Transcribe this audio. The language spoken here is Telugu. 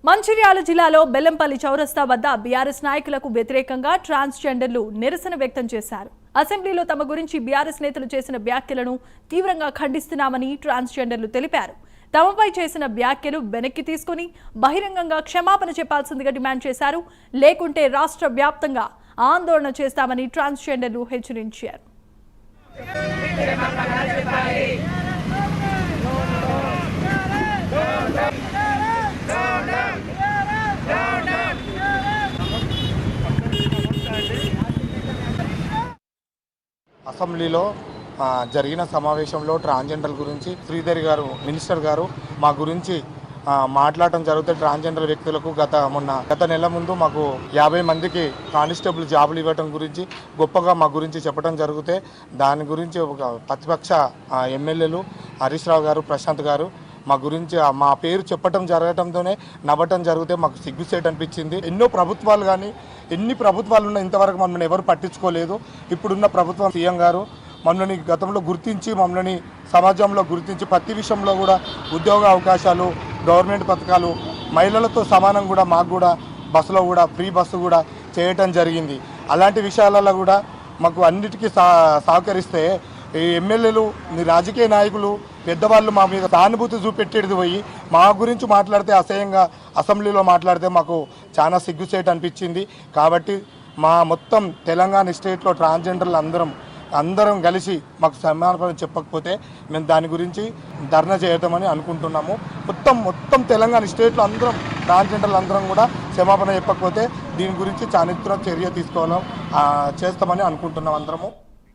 మంచిర్యాల జిల్లాలో బెల్లంపల్లి చౌరస్తా వద్ద బీఆర్ఎస్ నాయకులకు వ్యతిరేకంగా ట్రాన్స్జెండర్లు నిరసన వ్యక్తం చేశారు. అసెంబ్లీలో తమ గురించి బీఆర్ఎస్ నేతలు చేసిన వ్యాఖ్యలను తీవ్రంగా ఖండిస్తున్నామని ట్రాన్స్జెండర్లు తెలిపారు. తమపై చేసిన వ్యాఖ్యలు వెనక్కి తీసుకుని బహిరంగంగా క్షమాపణ చెప్పాల్సిందిగా డిమాండ్ చేశారు. లేకుంటే రాష్ట్ర వ్యాప్తంగా ఆందోళన చేస్తామని ట్రాన్స్జెండర్లు హెచ్చరించారు. అసెంబ్లీలో జరిగిన సమావేశంలో ట్రాన్స్జెండర్ గురించి శ్రీధర్ గారు మినిస్టర్ గారు మా గురించి మాట్లాడటం జరిగితే ట్రాన్స్జెండర్ వ్యక్తులకు గత నెల ముందు మాకు 50 మందికి కానిస్టేబుల్ జాబులు ఇవ్వటం గురించి గొప్పగా మా గురించి చెప్పడం జరిగితే దాని గురించి ఒక ప్రతిపక్ష ఎమ్మెల్యేలు హరీష్ రావు గారు ప్రశాంత్ గారు మా గురించి మా పేరు చెప్పటం జరగటంతోనే నవ్వటం జరిగితే మాకు సిగ్గుసేట్ అనిపించింది. ఎన్నో ప్రభుత్వాలు కానీ ఎన్ని ప్రభుత్వాలు ఉన్నా ఇంతవరకు మమ్మల్ని ఎవరు పట్టించుకోలేదు. ఇప్పుడున్న ప్రభుత్వం సీఎం గారు మమ్మల్ని గతంలో గుర్తించి మమ్మల్ని సమాజంలో గుర్తించి ప్రతి విషయంలో కూడా ఉద్యోగ అవకాశాలు గవర్నమెంట్ పథకాలు మహిళలతో సమానం కూడా మాకు కూడా బస్సులో కూడా ఫ్రీ బస్సు కూడా చేయటం జరిగింది. అలాంటి విషయాలలో కూడా మాకు అన్నిటికీ సహకరిస్తే ఈ ఎమ్మెల్యేలు రాజకీయ నాయకులు పెద్దవాళ్ళు మా మీద సానుభూతి చూపెట్టేది పోయి మా గురించి మాట్లాడితే అసహ్యంగా అసెంబ్లీలో మాట్లాడితే మాకు చాలా సిగ్గుసేట్ అనిపించింది. కాబట్టి మా మొత్తం తెలంగాణ స్టేట్లో ట్రాన్స్జెండర్లు అందరం కలిసి మాకు సమాధానం చెప్పకపోతే మేము దాని గురించి ధర్నా చేయటమని అనుకుంటున్నాము. మొత్తం తెలంగాణ స్టేట్లో ట్రాన్స్జెండర్లు అందరం కూడా క్షమాపణ చెప్పకపోతే దీని గురించి చారిత్రక చర్య తీసుకోవడం చేస్తామని అనుకుంటున్నాం అందరము.